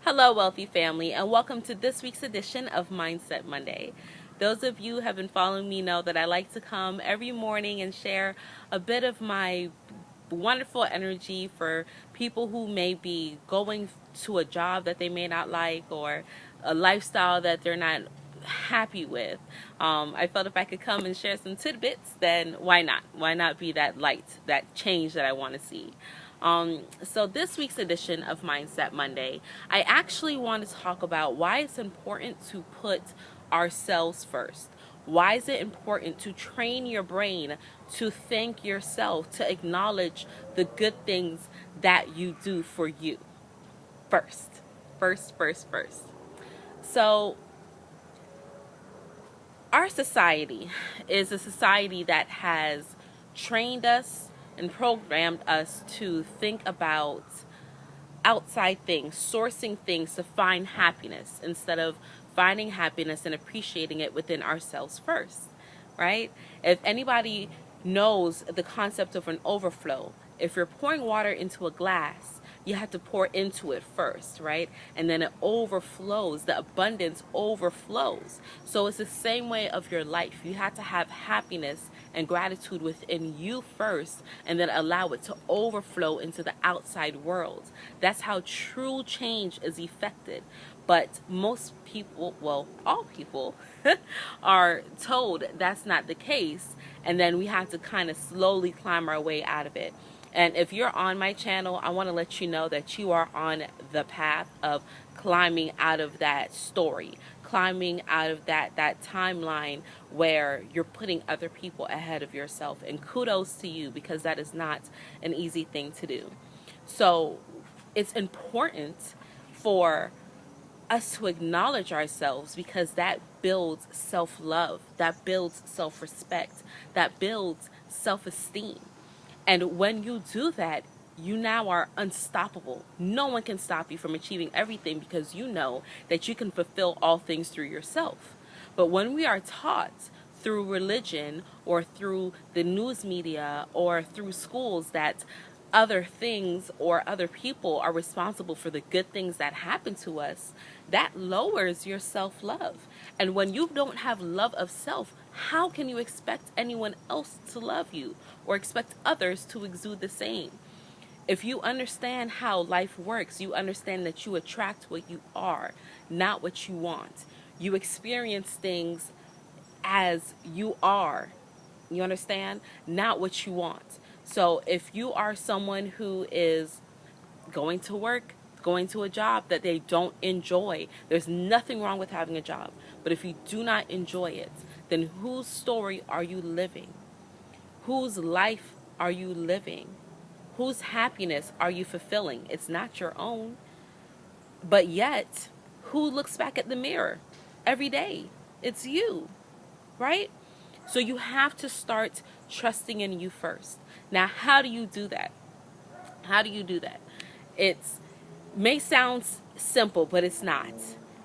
Hello, wealthy family, and welcome to this week's edition of Mindset Monday. Those of you who have been following me know that I like to come every morning and share a bit of my wonderful energy for people who may be going to a job that they may not like or a lifestyle that they're not happy with. I felt if I could come and share some tidbits, then why not? Why not be that light, that change that I want to see? So this week's edition of Mindset Monday, I actually want to talk about why it's important to put ourselves first. Why is it important to train your brain to thank yourself, to acknowledge the good things that you do for you first? First. So, our society is a society that has trained us and programmed us to think about outside things, sourcing things to find happiness instead of finding happiness and appreciating it within ourselves first, right? If anybody knows the concept of an overflow, if you're pouring water into a glass, you have to pour into it first, right? And then it overflows. The abundance overflows. So it's the same way of your life. You have to have happiness and gratitude within you first, and then allow it to overflow into the outside world. That's how true change is effected. But most people, well, all people, are told that's not the case. And then we have to kind of slowly climb our way out of it. And if you're on my channel, I want to let you know that you are on the path of climbing out of that story, climbing out of that timeline where you're putting other people ahead of yourself. And kudos to you, because that is not an easy thing to do. So it's important for us to acknowledge ourselves, because that builds self-love, that builds self-respect, that builds self-esteem. And when you do that, you now are unstoppable. No one can stop you from achieving everything, because you know that you can fulfill all things through yourself. But when we are taught through religion or through the news media or through schools that other things or other people are responsible for the good things that happen to us, that lowers your self-love. And when you don't have love of self, how can you expect anyone else to love you or expect others to exude the same? If you understand how life works, you understand that you attract what you are, not what you want. You experience things as you are. You understand? Not what you want. So if you are someone who is going to work, going to a job that they don't enjoy, there's nothing wrong with having a job. But if you do not enjoy it, then whose story are you living? Whose life are you living? Whose happiness are you fulfilling? It's not your own. But yet, who looks back at the mirror every day? It's you, right? So you have to start trusting in you first. Now, how do you do that? How do you do that? It may sound simple, but it's not.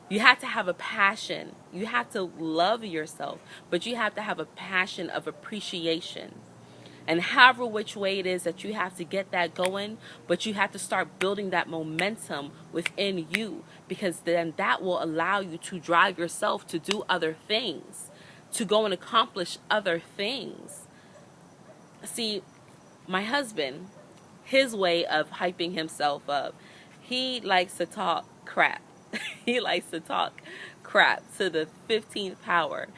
You have to have a passion. You have to love yourself, but you have to have a passion of appreciation. And however which way it is that you have to get that going, but you have to start building that momentum within you, because then that will allow you to drive yourself to do other things, to go and accomplish other things. See, my husband, his way of hyping himself up, he likes to talk crap. He likes to talk crap to the 15th power.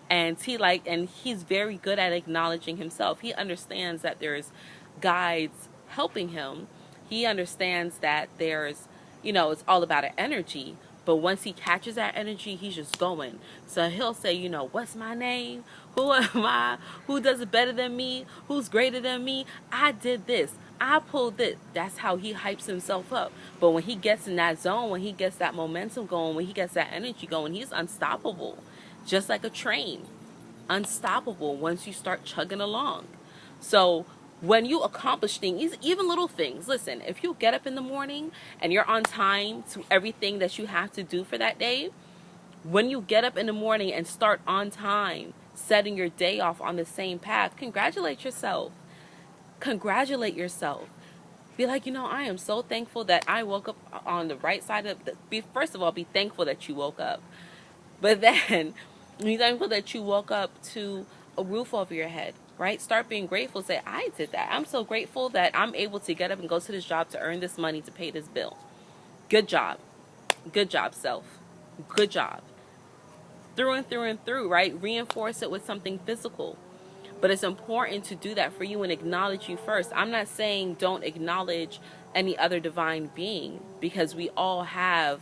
And he's very good at acknowledging himself. He understands that there's guides helping him. He understands that there's, it's all about an energy. But once he catches that energy, he's just going. So he'll say, what's my name? Who am I? Who does it better than me? Who's greater than me? I did this. I pulled this. That's how he hypes himself up. But when he gets in that zone, when he gets that momentum going, when he gets that energy going, he's unstoppable. Just like a train. Unstoppable once you start chugging along. So when you accomplish things, even little things, listen, if you get up in the morning and you're on time to everything that you have to do for that day, when you get up in the morning and start on time, setting your day off on the same path, congratulate yourself. Congratulate yourself. Be like, you know, I am so thankful that I woke up on the right side of the, first of all, be thankful that you woke up. But then, be thankful that you woke up to a roof over your head, right? Start being grateful. Say, I did that. I'm so grateful that I'm able to get up and go to this job to earn this money to pay this bill. Good job. Good job, self. Good job. Through and through and through, right? Reinforce it with something physical. But it's important to do that for you and acknowledge you first. I'm not saying don't acknowledge any other divine being, because we all have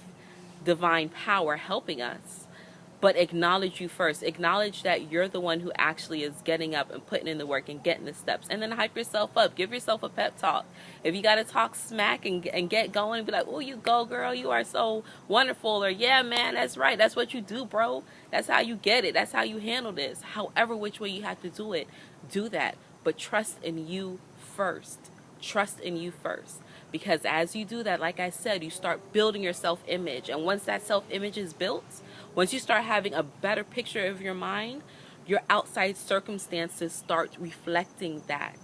divine power helping us. But acknowledge you first. Acknowledge that you're the one who actually is getting up and putting in the work and getting the steps. And then hype yourself up. Give yourself a pep talk. If you got to talk smack and get going and be like, oh, you go, girl. You are so wonderful. Or, yeah, man, that's right. That's what you do, bro. That's how you get it. That's how you handle this. However which way you have to do it, do that. But trust in you first. Trust in you first. Because as you do that, like I said, you start building your self-image. And once that self-image is built, once you start having a better picture of your mind, your outside circumstances start reflecting that.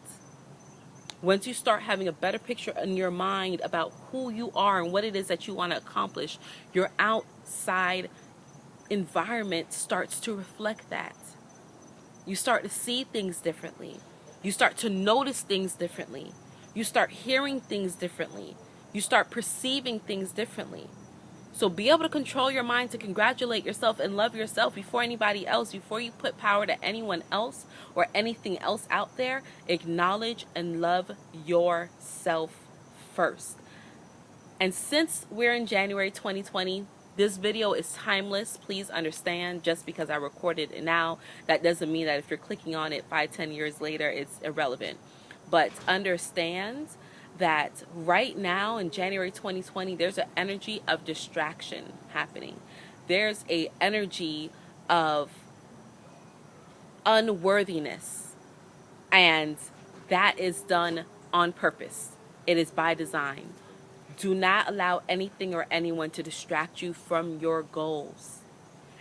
Once you start having a better picture in your mind about who you are and what it is that you want to accomplish, your outside environment starts to reflect that. You start to see things differently. You start to notice things differently. You start hearing things differently. You start perceiving things differently. So be able to control your mind to congratulate yourself and love yourself before anybody else, before you put power to anyone else or anything else out there. Acknowledge and love yourself first. And since we're in January 2020, this video is timeless. Please understand, just because I recorded it now, that doesn't mean that if you're clicking on it 5-10 years later, it's irrelevant. But understand that right now in January 2020, there's an energy of distraction happening. There's a energy of unworthiness, and that is done on purpose. It is by design. Do not allow anything or anyone to distract you from your goals.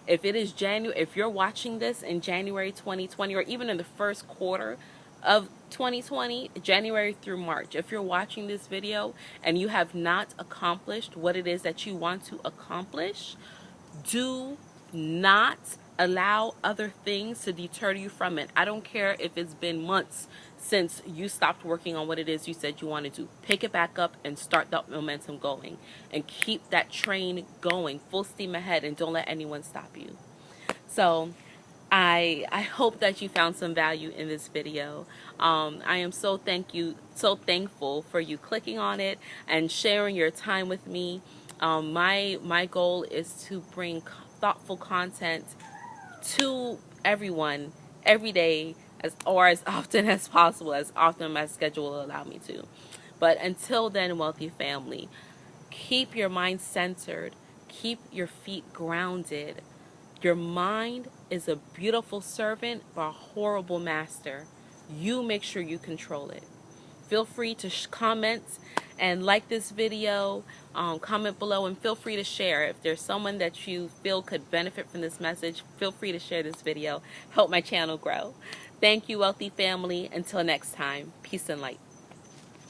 If it is if you're watching this in January 2020, or even in the first quarter of 2020, January through March, if you're watching this video and you have not accomplished what it is that you want to accomplish, do not allow other things to deter you from it. I don't care if it's been months since you stopped working on what it is you said you want to do. Pick it back up and start that momentum going, and keep that train going full steam ahead, and don't let anyone stop you. So I hope that you found some value in this video. I am so thankful for you clicking on it and sharing your time with me. My goal is to bring thoughtful content to everyone every day, as often as possible, as often as my schedule will allow me to. But until then, wealthy family, keep your mind centered, keep your feet grounded. Your mind is a beautiful servant but a horrible master. You make sure you control it. Feel free to comment and like this video, comment below, and feel free to share. If there's someone that you feel could benefit from this message, feel free to share this video. Help my channel grow. Thank you, wealthy family. Until next time, peace and light.